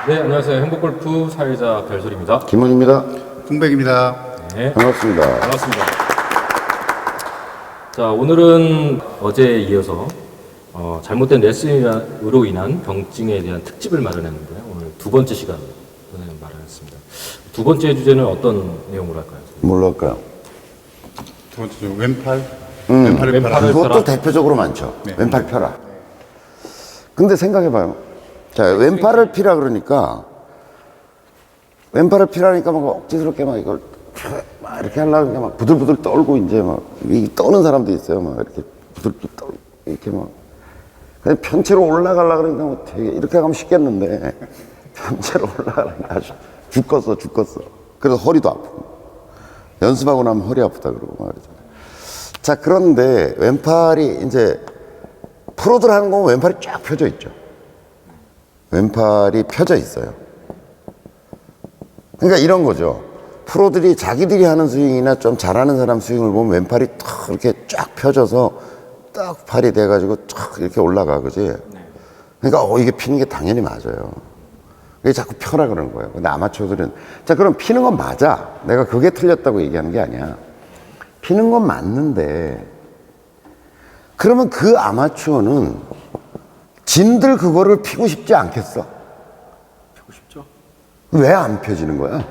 네, 안녕하세요. 행복골프 사회자 별소리입니다. 김원입니다. 홍백입니다. 네, 반갑습니다. 반갑습니다. 자, 오늘은 어제에 이어서 잘못된 레슨으로 인한 병증에 대한 특집을 마련했는데요. 오늘 두 번째 시간을 마련했습니다. 두 번째 주제는 어떤 내용으로 할까요? 뭘로 할까요? 두 번째 중 왼팔. 왼팔을 왼팔을 펴라. 그것도 펴라. 대표적으로 많죠. 네. 왼팔 펴라. 근데 생각해봐요. 자, 왼팔을 피라 그러니까, 막 억지스럽게 막 이걸 막 이렇게 하려고 하니까 막 부들부들 떨고 이제 막, 이 떠는 사람도 있어요. 막 이렇게 부들부들 떨고, 이렇게 막. 그냥 편체로 올라가려고 그러니까 뭐 되게, 이렇게 가면 쉽겠는데, 편체로 올라가려니까 아주 죽겠어. 그래서 허리도 아프고. 연습하고 나면 허리 아프다 그러고 말이죠. 자, 그런데 왼팔이 이제 프로들 하는 건 왼팔이 쫙 펴져 있죠. 왼팔이 펴져 있어요. 그러니까 이런 거죠. 프로들이 자기들이 하는 스윙이나 좀 잘하는 사람 스윙을 보면 왼팔이 탁 이렇게 쫙 펴져서 딱 팔이 돼가지고 쫙 이렇게 올라가, 그지? 그러니까 이게 피는 게 당연히 맞아요. 그게 자꾸 펴라 그러는 거예요. 근데 아마추어들은, 자, 그럼 피는 건 맞아. 내가 그게 틀렸다고 얘기하는 게 아니야. 피는 건 맞는데, 그러면 그 아마추어는 진들 그거를 피고 싶지 않겠어? 피고 싶죠? 왜 안 펴지는 거야?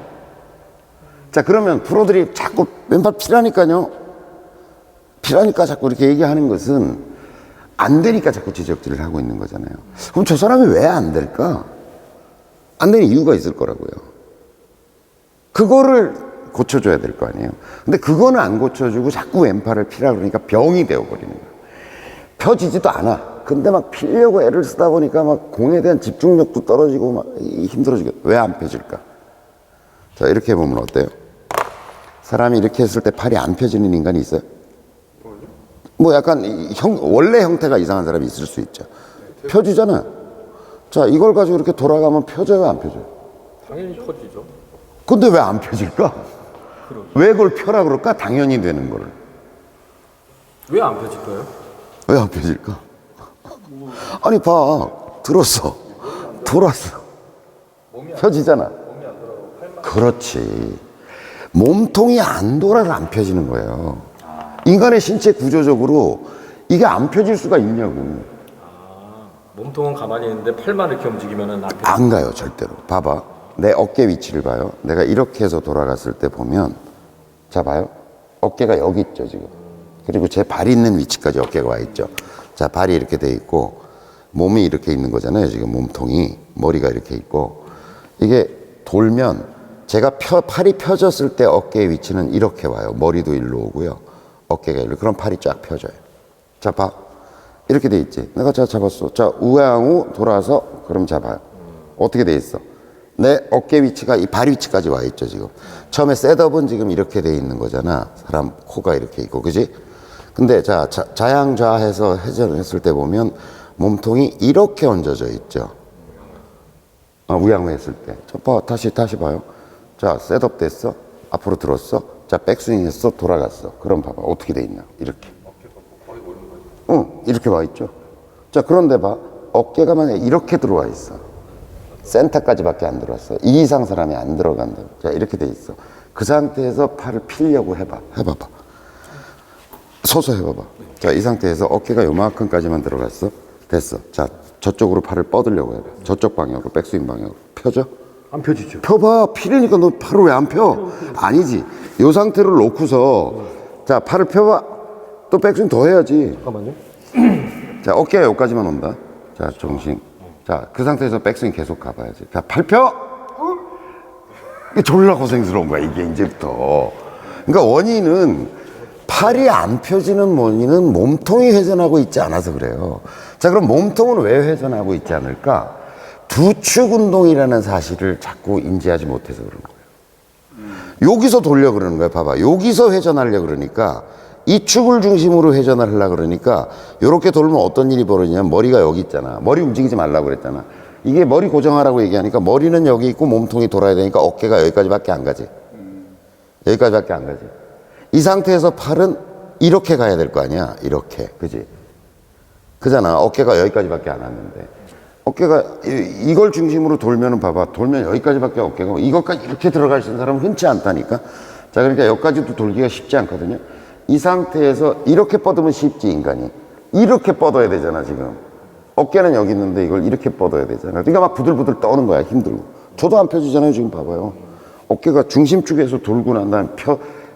자, 그러면 프로들이 자꾸 왼팔 피라니까요. 피라니까 자꾸 이렇게 얘기하는 것은 안 되니까 자꾸 지적질을 하고 있는 거잖아요. 그럼 저 사람이 왜 안 될까? 안 되는 이유가 있을 거라고요. 그거를 고쳐줘야 될 거 아니에요. 근데 그거는 안 고쳐주고 자꾸 왼팔을 피라 그러니까 병이 되어버리는 거예요. 펴지지도 않아. 근데 막 피려고 애를 쓰다 보니까 막 공에 대한 집중력도 떨어지고 막 힘들어지겠다. 왜 안 펴질까? 자, 이렇게 보면 어때요? 사람이 이렇게 했을 때 팔이 안 펴지는 인간이 있어요? 뭐 약간 원래 형태가 이상한 사람이 있을 수 있죠. 펴지잖아요. 자, 이걸 가지고 이렇게 돌아가면 펴져요, 안 펴져요? 당연히 펴지죠. 근데 왜 안 펴질까? 왜 그걸 펴라 그럴까? 당연히 되는 거를. 왜 안 펴질까요? 왜 안 펴질까? 아니, 봐. 들었어. 돌았어. 펴지잖아. 그렇지. 몸통이 안 돌아서 안 펴지는 거예요. 인간의 신체 구조적으로 이게 안 펴질 수가 있냐고. 몸통은 가만히 있는데 팔만 이렇게 움직이면은 안 펴. 안 가요, 절대로. 봐봐. 내 어깨 위치를 봐요. 내가 이렇게 해서 돌아갔을 때 보면, 자, 봐요. 어깨가 여기 있죠, 지금. 그리고 제 발이 있는 위치까지 어깨가 와 있죠. 자, 발이 이렇게 돼 있고, 몸이 이렇게 있는 거잖아요, 지금 몸통이. 머리가 이렇게 있고. 이게 돌면, 제가 팔이 펴졌을 때 어깨의 위치는 이렇게 와요. 머리도 일로 오고요. 어깨가 일로. 그럼 팔이 쫙 펴져요. 자, 봐. 이렇게 돼 있지. 내가 자, 잡았어. 자, 우양우 돌아서, 그럼 잡아요. 어떻게 돼 있어? 내 어깨 위치가 이 발 위치까지 와 있죠, 지금. 처음에 셋업은 지금 이렇게 돼 있는 거잖아. 사람 코가 이렇게 있고, 그지? 근데 자, 자양좌해서 회전했을 때 보면 몸통이 이렇게 얹어져 있죠. 우양우 했을 때. 자, 봐, 다시 봐요. 자, 셋업 됐어. 앞으로 들었어. 자, 백스윙 했어. 돌아갔어. 그럼 봐봐. 어떻게 돼 있나? 이렇게. 응, 이렇게 와 있죠. 자, 그런데 봐. 어깨가 만약에 이렇게 들어와 있어. 센터까지밖에 안 들어왔어. 이 이상 사람이 안 들어간다. 자, 이렇게 돼 있어. 그 상태에서 팔을 피려고 해봐봐. 서서 해봐봐. 자, 이 상태에서 어깨가 요만큼까지만 들어갔어. 됐어. 자, 저쪽으로 팔을 뻗으려고 해봐. 저쪽 방향으로, 백스윙 방향으로. 펴져? 안 펴지죠. 펴봐. 피려니까 너 팔을 왜 안 펴? 아니지. 요 상태를 놓고서, 자, 팔을 펴봐. 또 백스윙 더 해야지. 잠깐만요. 자, 어깨가 여기까지만 온다. 자, 정신. 자, 그 상태에서 백스윙 계속 가봐야지. 자, 팔 펴! 이게 졸라 고생스러운 거야, 이게 이제부터. 그러니까 원인은, 팔이 안 펴지는 원인은 몸통이 회전하고 있지 않아서 그래요. 자, 그럼 몸통은 왜 회전하고 있지 않을까? 두축 운동이라는 사실을 자꾸 인지하지 못해서 그런 거예요. 여기서 돌려 그러는 거야, 봐봐. 여기서 회전하려 그러니까, 이 축을 중심으로 회전을 하려고 그러니까 이렇게 돌면 어떤 일이 벌어지냐면 머리가 여기 있잖아. 머리 움직이지 말라고 그랬잖아. 이게 머리 고정하라고 얘기하니까 머리는 여기 있고 몸통이 돌아야 되니까 어깨가 여기까지밖에 안 가지. 여기까지밖에 안 가지. 이 상태에서 팔은 이렇게 가야 될 거 아니야. 이렇게. 그지? 그잖아. 어깨가 여기까지밖에 안 왔는데. 어깨가 이걸 중심으로 돌면은 봐봐. 돌면 여기까지밖에 어깨가 이것까지 이렇게 들어갈 수 있는 사람은 흔치 않다니까. 자, 그러니까 여기까지도 돌기가 쉽지 않거든요. 이 상태에서 이렇게 뻗으면 쉽지, 인간이. 이렇게 뻗어야 되잖아, 지금. 어깨는 여기 있는데 이걸 이렇게 뻗어야 되잖아. 그러니까 막 부들부들 떠는 거야, 힘들고. 저도 안 펴지잖아요, 지금 봐봐요. 어깨가 중심 쪽에서 돌고 난 다음에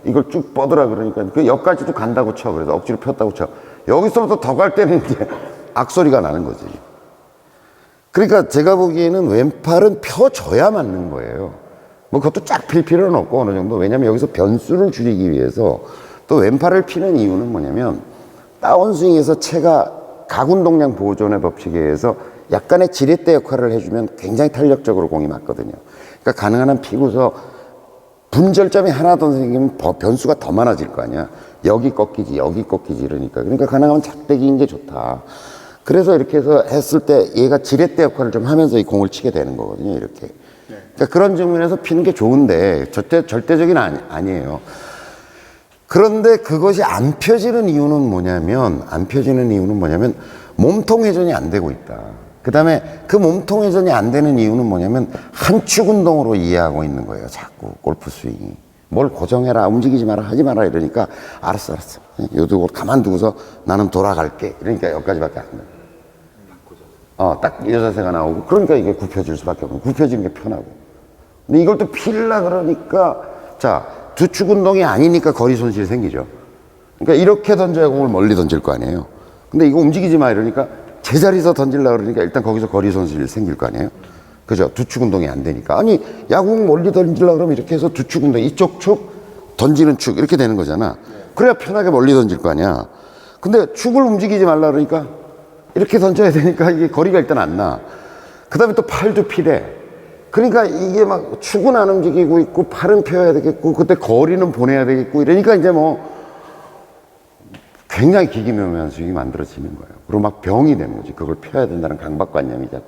이걸 쭉 뻗으라 그러니까 그 여기까지도 간다고 쳐. 그래서 억지로 폈다고 쳐. 여기서부터 더 갈 때는 이제 악소리가 나는 거지. 그러니까 제가 보기에는 왼팔은 펴줘야 맞는 거예요. 뭐 그것도 쫙 필 필요는 없고 어느 정도. 왜냐면 여기서 변수를 줄이기 위해서 또 왼팔을 피는 이유는 뭐냐면 다운스윙에서 체가 각운동량 보존의 법칙에 의해서 약간의 지렛대 역할을 해주면 굉장히 탄력적으로 공이 맞거든요. 그러니까 가능한 한 피고서 분절점이 하나 더 생기면 변수가 더 많아질 거 아니야. 여기 꺾이지 이러니까. 그러니까 가능하면 작대기인 게 좋다. 그래서 이렇게 해서 했을 때 얘가 지렛대 역할을 좀 하면서 이 공을 치게 되는 거거든요, 이렇게. 그러니까 그런 측면에서 피는 게 좋은데 절대적인 아니에요. 그런데 그것이 안 펴지는 이유는 뭐냐면 몸통 회전이 안 되고 있다. 그 다음에 그 몸통 회전이 안 되는 이유는 뭐냐면 한축 운동으로 이해하고 있는 거예요, 자꾸 골프 스윙이. 뭘 고정해라, 움직이지 마라, 하지 마라 이러니까 알았어. 요도 가만두고서 나는 돌아갈게. 이러니까 여기까지밖에 안 돼. 딱 이 자세가 나오고 그러니까 이게 굽혀질 수밖에 없고 굽혀지는 게 편하고. 근데 이걸 또 필라 그러니까 자, 두축 운동이 아니니까 거리 손실이 생기죠. 그러니까 이렇게 던져야 공을 멀리 던질 거 아니에요. 근데 이거 움직이지 마 이러니까 제자리에서 던질라 그러니까 일단 거기서 거리 손실이 생길 거 아니에요. 그죠? 두축 운동이 안 되니까. 아니, 야구공 멀리 던질라 그러면 이렇게 해서 두축 운동, 이쪽 축, 던지는 축, 이렇게 되는 거잖아. 그래야 편하게 멀리 던질 거 아니야. 근데 축을 움직이지 말라 그러니까 이렇게 던져야 되니까 이게 거리가 일단 안 나. 그 다음에 또 팔도 피래. 그러니까 이게 막 축은 안 움직이고 있고 팔은 펴야 되겠고 그때 거리는 보내야 되겠고 이러니까 이제 뭐 굉장히 기기묘묘한 스윙이 만들어지는 거예요. 그리고 막 병이 되는 거지. 그걸 펴야 된다는 강박관념이 자꾸.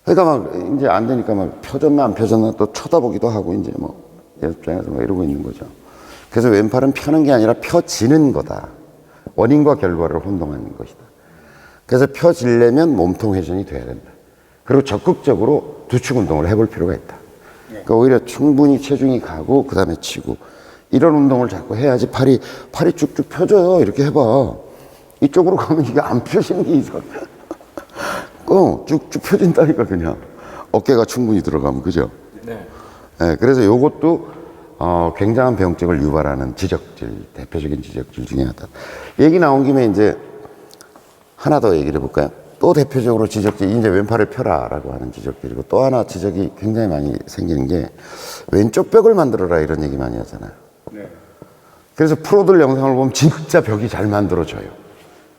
그러니까 막 이제 안 되니까 막 펴졌나 안 펴졌나 또 쳐다보기도 하고 이제 뭐 연습장에서 막 이러고 있는 거죠. 그래서 왼팔은 펴는 게 아니라 펴지는 거다. 원인과 결과를 혼동하는 것이다. 그래서 펴지려면 몸통 회전이 돼야 된다. 그리고 적극적으로 두축 운동을 해볼 필요가 있다. 그러니까 오히려 충분히 체중이 가고 그 다음에 치고 이런 운동을 자꾸 해야지 팔이 쭉쭉 펴져요. 이렇게 해봐. 이쪽으로 가면 이게 안 펴지는 게 이상해. 쭉쭉 펴진다니까 그냥. 어깨가 충분히 들어가면 그죠? 네. 네, 그래서 요것도 굉장한 병증을 유발하는 지적질, 대표적인 지적질 중에 하나. 얘기 나온 김에 이제 하나 더 얘기를 해볼까요? 또 대표적으로 지적질, 이제 왼팔을 펴라라고 하는 지적질이고 또 하나 지적이 굉장히 많이 생기는 게 왼쪽 벽을 만들어라 이런 얘기 많이 하잖아요. 네. 그래서 프로들 영상을 보면 진짜 벽이 잘 만들어져요.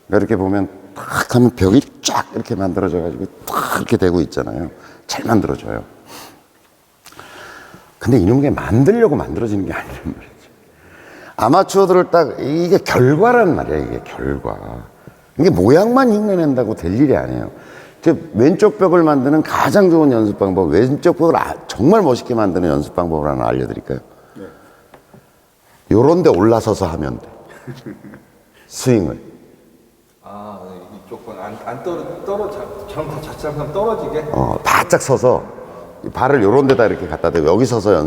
그러니까 이렇게 보면 탁 하면 벽이 쫙 이렇게 만들어져가지고 탁 이렇게 되고 있잖아요. 잘 만들어져요. 근데 이런 게 만들려고 만들어지는 게 아니란 말이죠. 아마추어들을 딱, 이게 결과란 말이야, 이게 결과. 이게 모양만 흉내낸다고 될 일이 아니에요. 왼쪽 벽을 만드는 가장 좋은 연습 방법, 왼쪽 벽을 정말 멋있게 만드는 연습 방법을 하나 알려드릴까요? 네. 요런 데 올라서서 하면 돼. 스윙을. 이쪽은 안 자칫하면 떨어지게? 바짝 서서 발을 요런 데다 이렇게 갖다 대고 여기 서서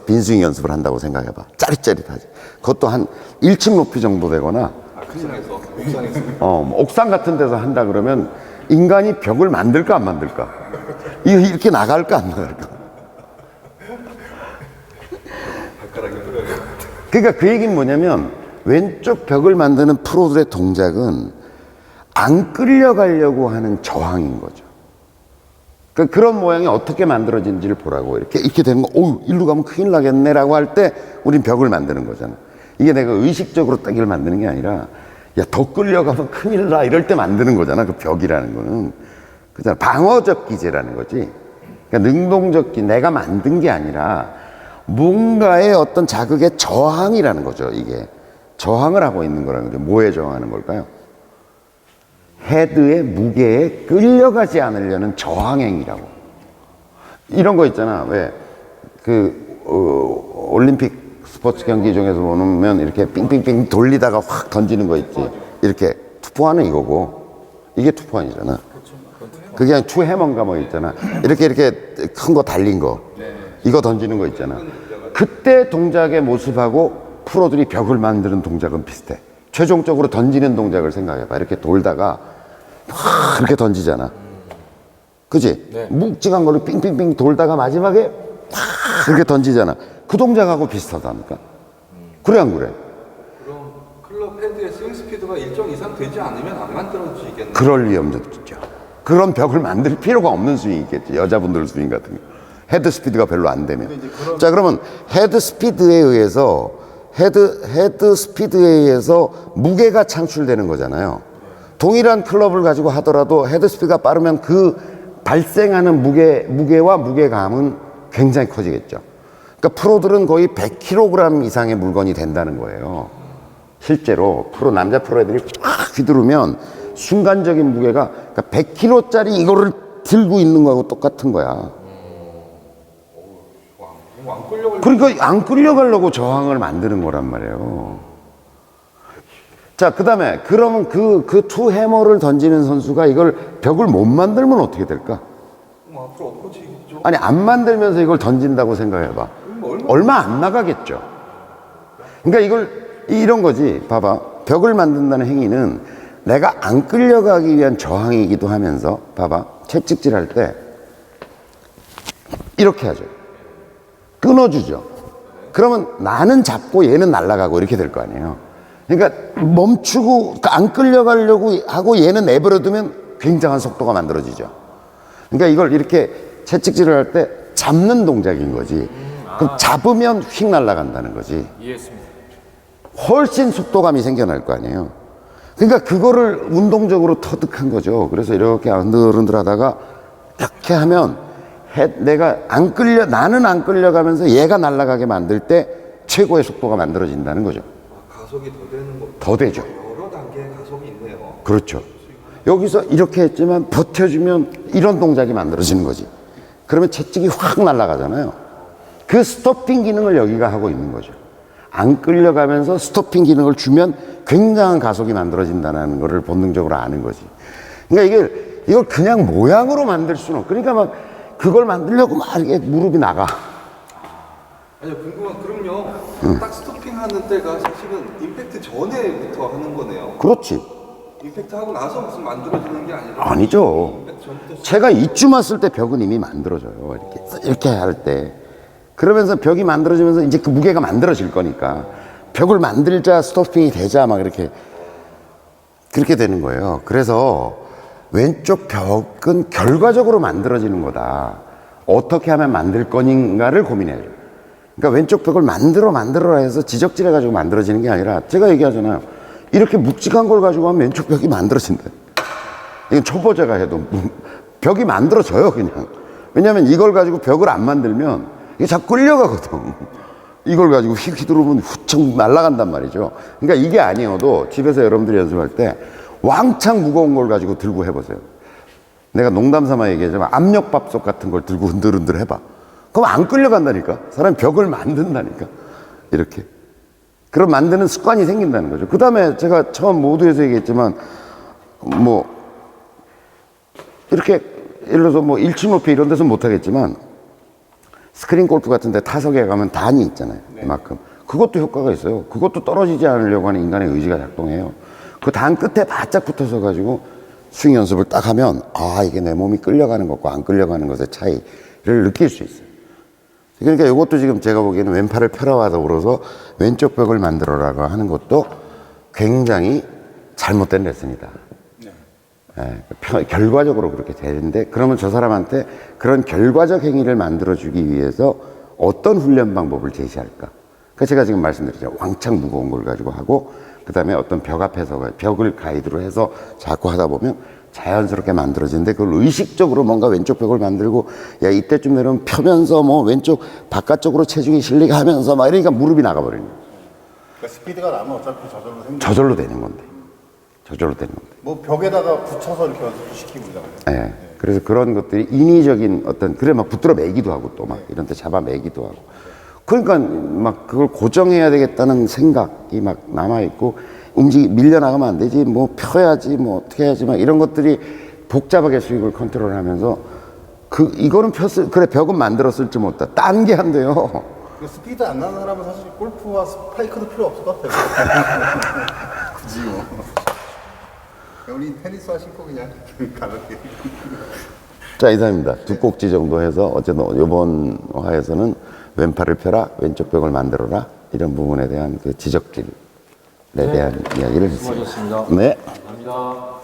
빈스윙 연습을 한다고 생각해봐. 짜릿짜릿하지. 그것도 한 1층 높이 정도 되거나 옥상에서 옥상 같은 데서 한다 그러면 인간이 벽을 만들까 안 만들까? 이렇게 나갈까 안 나갈까? 그러니까 그 얘기는 뭐냐면 왼쪽 벽을 만드는 프로들의 동작은 안 끌려가려고 하는 저항인 거죠. 그러니까 그런 모양이 어떻게 만들어진지를 보라고 이렇게 되는 거, 일로 가면 큰일 나겠네라고 할 때 우린 벽을 만드는 거잖아. 이게 내가 의식적으로 따기를 만드는 게 아니라 야, 더 끌려가면 큰일 나 이럴 때 만드는 거잖아. 그 벽이라는 거는. 그잖아. 방어적 기제라는 거지. 그러니까 능동적 기제, 내가 만든 게 아니라 뭔가의 어떤 자극의 저항이라는 거죠. 이게 저항을 하고 있는 거라는 거죠. 뭐에 저항하는 걸까요? 헤드의 무게에 끌려가지 않으려는 저항행위라고. 이런 거 있잖아. 왜 올림픽 스포츠 경기 중에서 보면 이렇게 삥삥삥 돌리다가 확 던지는 거 있지. 이렇게 투포환은 이거고 이게 투포환이잖아. 그게 그냥 투 해머인가 뭐 있잖아. 이렇게 큰 거 달린 거. 이거 던지는 거 있잖아. 그때 동작의 모습하고 프로들이 벽을 만드는 동작은 비슷해. 최종적으로 던지는 동작을 생각해봐. 이렇게 돌다가 막 이렇게 던지잖아. 그지? 네. 묵직한 걸로 삥삥삥 돌다가 마지막에 막 이렇게 던지잖아. 그 동작하고 비슷하다니까. 그래 안 그래? 그럼 클럽 헤드의 스윙 스피드가 일정 이상 되지 않으면 안 만들어지겠네. 그럴 위험도 있죠. 그런 벽을 만들 필요가 없는 스윙이겠지. 여자분들 스윙 같은 거. 헤드 스피드가 별로 안 되면. 자, 그러면 헤드 스피드에 의해서 헤드 스피드에 의해서 무게가 창출되는 거잖아요. 동일한 클럽을 가지고 하더라도 헤드 스피드가 빠르면 그 발생하는 무게와 무게감은 굉장히 커지겠죠. 그러니까 프로들은 거의 100kg 이상의 물건이 된다는 거예요. 실제로 남자 프로 애들이 팍 휘두르면 순간적인 무게가 그러니까 100kg짜리 이거를 들고 있는 거하고 똑같은 거야. 안 끌려갈 그러니까 안 끌려가려고 저항을 만드는 거란 말이에요. 자, 그 다음에 그러면 그 투 해머를 던지는 선수가 이걸 벽을 못 만들면 어떻게 될까? 앞으로 엎어지겠죠. 아니, 안 만들면서 이걸 던진다고 생각해봐. 얼마 안 나가겠죠. 그러니까 이런 거지. 봐봐. 벽을 만든다는 행위는 내가 안 끌려가기 위한 저항이기도 하면서, 봐봐. 채찍질 할 때 이렇게 하죠. 끊어주죠. 그러면 나는 잡고 얘는 날아가고 이렇게 될 거 아니에요. 그러니까 멈추고 안 끌려가려고 하고 얘는 내버려두면 굉장한 속도가 만들어지죠. 그러니까 이걸 이렇게 채찍질을 할 때 잡는 동작인 거지. 그럼 잡으면 휙 날아간다는 거지. 이해했습니다. 훨씬 속도감이 생겨날 거 아니에요. 그러니까 그거를 운동적으로 터득한 거죠. 그래서 이렇게 흔들흔들 하다가 이렇게 하면 나는 안 끌려가면서 얘가 날아가게 만들 때 최고의 속도가 만들어진다는 거죠. 가속이 더 되는 거. 더 되죠. 여러 단계의 가속이 있네요. 그렇죠. 여기서 이렇게 했지만 버텨주면 이런 동작이 만들어지는 거지. 그러면 채찍이 확 날아가잖아요. 그 스토핑 기능을 여기가 하고 있는 거죠. 안 끌려가면서 스토핑 기능을 주면 굉장한 가속이 만들어진다는 것을 본능적으로 아는 거지. 그러니까 이걸 그냥 모양으로 만들 수는 없고, 그러니까 막 그걸 만들려고 막 이렇게 무릎이 나가. 아니요, 그럼요. 딱 스토핑 하는 때가 사실은 임팩트 전에부터 하는 거네요. 그렇지. 임팩트 하고 나서 무슨 만들어지는 게 아니라. 아니죠. 임팩트 전부터 제가 이쯤 왔을 때 벽은 이미 만들어져요. 이렇게 할 때. 그러면서 벽이 만들어지면서 이제 그 무게가 만들어질 거니까 벽을 만들자 스토핑이 되자 막 그렇게 되는 거예요. 그래서 왼쪽 벽은 결과적으로 만들어지는 거다. 어떻게 하면 만들 거닌가를 고민해야죠. 그러니까 왼쪽 벽을 만들어라 해서 지적질해가지고 만들어지는 게 아니라 제가 얘기하잖아요. 이렇게 묵직한 걸 가지고 하면 왼쪽 벽이 만들어진다. 이건 초보자가 해도 벽이 만들어져요, 그냥. 왜냐하면 이걸 가지고 벽을 안 만들면 이게 자꾸 끌려가거든. 이걸 가지고 휘두르면 후청 날아간단 말이죠. 그러니까 이게 아니어도 집에서 여러분들이 연습할 때 왕창 무거운 걸 가지고 들고 해보세요. 내가 농담 삼아 얘기하지만 압력밥솥 같은 걸 들고 흔들흔들 해봐. 그럼 안 끌려간다니까. 사람이 벽을 만든다니까. 이렇게. 그럼 만드는 습관이 생긴다는 거죠. 그 다음에 제가 처음 모두에서 얘기했지만 뭐 이렇게 예를 들어서 뭐 1층 높이 이런 데서는 못하겠지만 스크린 골프 같은 데 타석에 가면 단이 있잖아요. 이만큼. 그것도 효과가 있어요. 그것도 떨어지지 않으려고 하는 인간의 의지가 작동해요. 그 단 끝에 바짝 붙어서 가지고 스윙 연습을 딱 하면 이게 내 몸이 끌려가는 것과 안 끌려가는 것의 차이를 느낄 수 있어요. 그러니까 이것도 지금 제가 보기에는 왼팔을 펴라와 더불어서 왼쪽 벽을 만들어라고 하는 것도 굉장히 잘못된 레슨이다. 결과적으로 그렇게 되는데, 그러면 저 사람한테 그런 결과적 행위를 만들어주기 위해서 어떤 훈련 방법을 제시할까? 그러니까 제가 지금 말씀드렸죠. 왕창 무거운 걸 가지고 하고, 그 다음에 어떤 벽 앞에서 벽을 가이드로 해서 자꾸 하다 보면 자연스럽게 만들어지는데, 그걸 의식적으로 뭔가 왼쪽 벽을 만들고, 야, 이때쯤 되면 펴면서 뭐 왼쪽 바깥쪽으로 체중이 실리게 하면서 막 이러니까 무릎이 나가버리는 거예요. 그러니까 스피드가 나면 어차피 저절로 생겨. 저절로 되는 건데. 저절로 되는 건데. 뭐 벽에다가 붙여서 이렇게 연습도 시키고 그러잖아요. 예. 그래서 그런 것들이 인위적인 어떤, 그래 막 붙들어 매기도 하고 또 막 이런 데 잡아 매기도 하고. 그러니까 막 그걸 고정해야 되겠다는 생각이 막 남아있고, 밀려나가면 안 되지, 뭐 펴야지, 뭐 어떻게 해야지, 막 이런 것들이 복잡하게 스윙을 컨트롤하면서 이거는 그래 벽은 만들었을지 못다. 딴 게 안 돼요. 스피드 안 나는 사람은 사실 골프와 스파이크도 필요 없을 것 같아요. 굳이 뭐. 우리 테니스화 신고 그냥 가볍게. 자, 이상입니다. 두 꼭지 정도 해서 어쨌든 이번 화에서는 왼팔을 펴라, 왼쪽 벽을 만들어라 이런 부분에 대한 그 지적질에 대한 이야기를 했습니다. 수고하셨습니다. 네. 감사합니다.